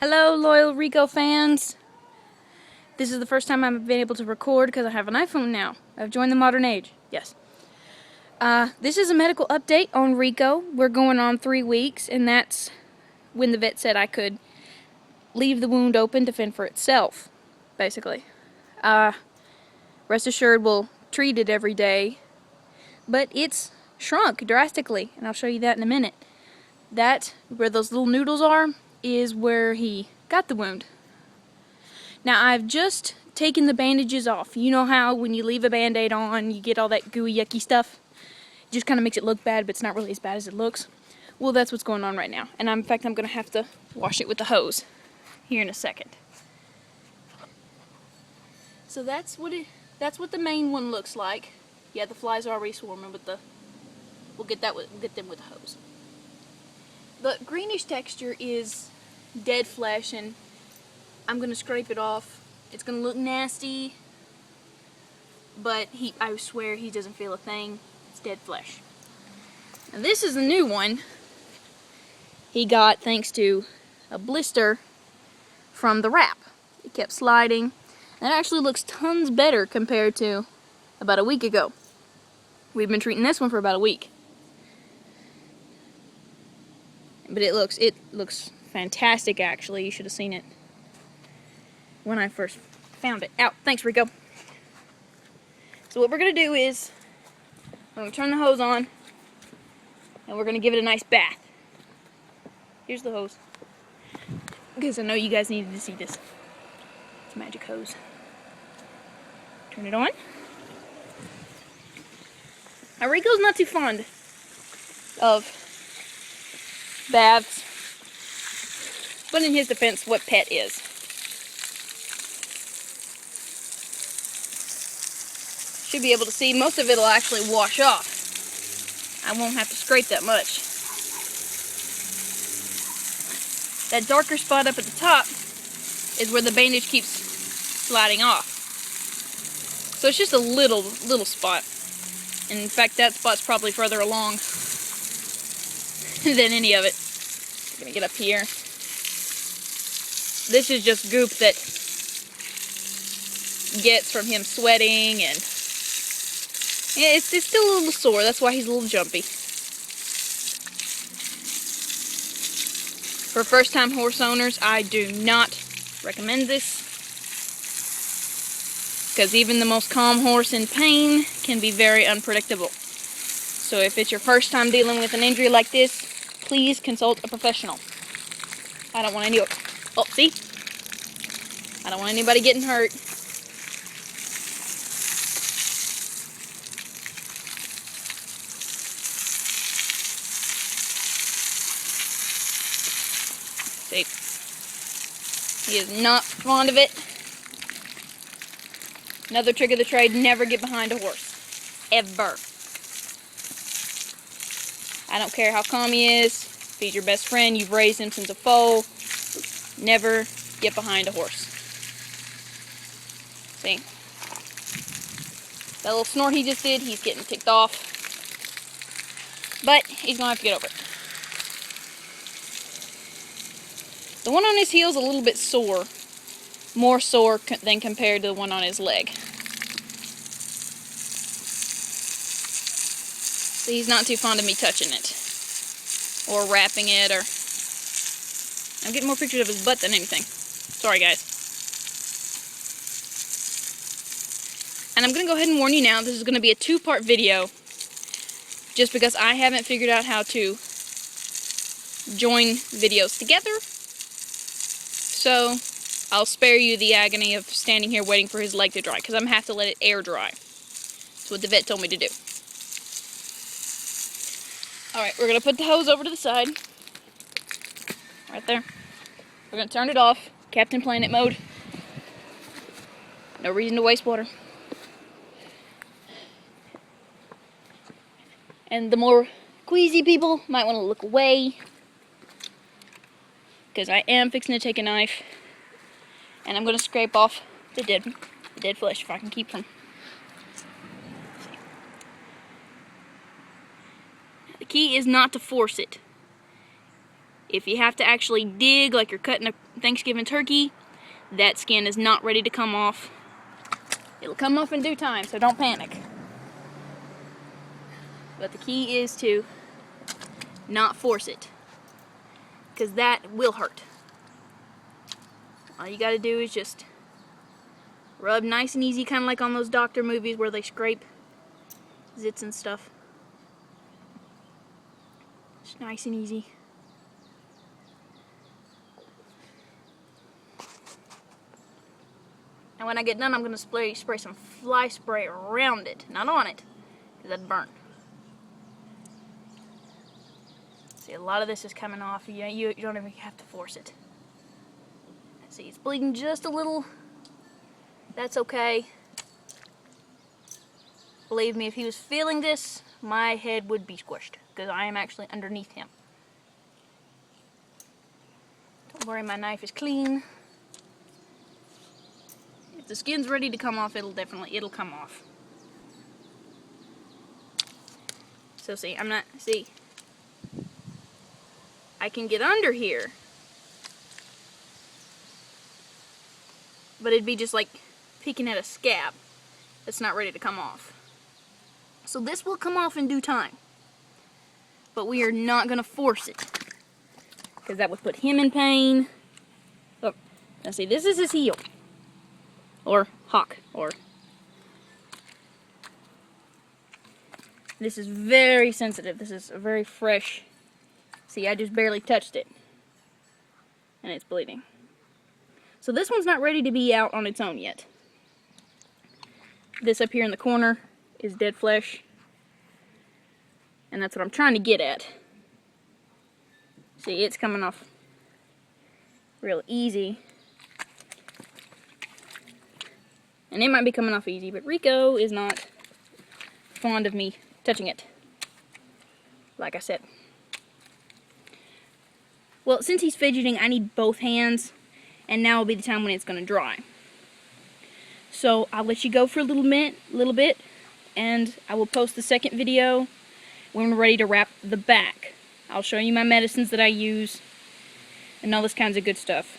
Hello, loyal Rico fans. This is the first time I've been able to record because I have an iPhone now. I've joined the modern age. Yes. This is a medical update on Rico. We're going on 3 weeks, and that's when the vet said I could leave the wound open to fend for itself, basically. Rest assured, we'll treat it every day, but it's shrunk drastically, and I'll show you that in a minute. That, where those little noodles are, is where he got the wound. Now, I've just taken the bandages off. You know how when you leave a Band-Aid on, you get all that gooey, yucky stuff? It just kind of makes it look bad, but it's not really as bad as it looks. Well, that's what's going on right now. And in fact, I'm going to have to wash it with the hose here in a second. So that's what the main one looks like. Yeah, the flies are already swarming, but we'll get them with the hose. The greenish texture is dead flesh, and I'm gonna scrape it off. It's gonna look nasty, but I swear he doesn't feel a thing. It's dead flesh. Now this is the new one he got thanks to a blister from the wrap. It kept sliding. And it actually looks tons better compared to about a week ago. We've been treating this one for about a week. But it looks fantastic, actually. You should have seen it when I first found it. Ow, thanks, Rico. So what we're going to do is, we're going to turn the hose on, and we're going to give it a nice bath. Here's the hose. Because I know you guys needed to see this. It's a magic hose. Turn it on. Now, Rico's not too fond of baths, but in his defense, what pet is? Should be able to see most of it'll actually wash off. I won't have to scrape that much. That darker spot up at the top is where the bandage keeps sliding off. So it's just a little spot. And in fact, that spot's probably further along than any of it. I'm gonna get up here. This is just goop that gets from him sweating, and yeah, it's still a little sore. That's why he's a little jumpy. For first-time horse owners, I do not recommend this, because even the most calm horse in pain can be very unpredictable. So if it's your first time dealing with an injury like this, please consult a professional. I don't want any... Oh, see? I don't want anybody getting hurt. See? He is not fond of it. Another trick of the trade, never get behind a horse. Ever. I don't care how calm he is. If he's your best friend, you've raised him since a foal. Never get behind a horse. See? That little snort he just did, he's getting ticked off. But he's gonna have to get over it. The one on his heel is a little bit sore. More sore than compared to the one on his leg. So he's not too fond of me touching it. Or wrapping it, or... I'm getting more pictures of his butt than anything. Sorry, guys. And I'm going to go ahead and warn you now, this is going to be a 2-part video. Just because I haven't figured out how to join videos together. So, I'll spare you the agony of standing here waiting for his leg to dry, because I'm going to have to let it air dry. That's what the vet told me to do. Alright, we're going to put the hose over to the side. Right there. We're going to turn it off. Captain Planet mode. No reason to waste water. And the more queasy people might want to look away, because I am fixing to take a knife, and I'm going to scrape off the dead flesh if I can keep them. The key is not to force it. If you have to actually dig like you're cutting Thanksgiving turkey. That skin is not ready to come off. It'll come off in due time, so don't panic. But the key is to not force it, because that will hurt. All you gotta do is just rub nice and easy, kind of like on those doctor movies where they scrape zits and stuff. Just nice and easy. And when I get done, I'm going to spray some fly spray around it, not on it, because that'd burn. See, a lot of this is coming off. You don't even have to force it. See, it's bleeding just a little. That's okay. Believe me, if he was feeling this, my head would be squished, because I am actually underneath him. Don't worry, my knife is clean. If the skin's ready to come off, it'll come off. So see, I can get under here, but it'd be just like picking at a scab that's not ready to come off. So this will come off in due time, but we are not going to force it, because that would put him in pain. Look, now see, this is his heel, or hock, or this is very sensitive. This is a very fresh. See, I just barely touched it, and it's bleeding. So this one's not ready to be out on its own yet. This up here in the corner is dead flesh, and that's what I'm trying to get at. See, it's coming off real easy, and it might be coming off easy, but Rico is not fond of me touching it, like I said. Well, since he's fidgeting, I need both hands, and now will be the time when it's going to dry. So I'll let you go for a little bit, and I will post the second video when we're ready to wrap the back. I'll show you my medicines that I use and all this kinds of good stuff.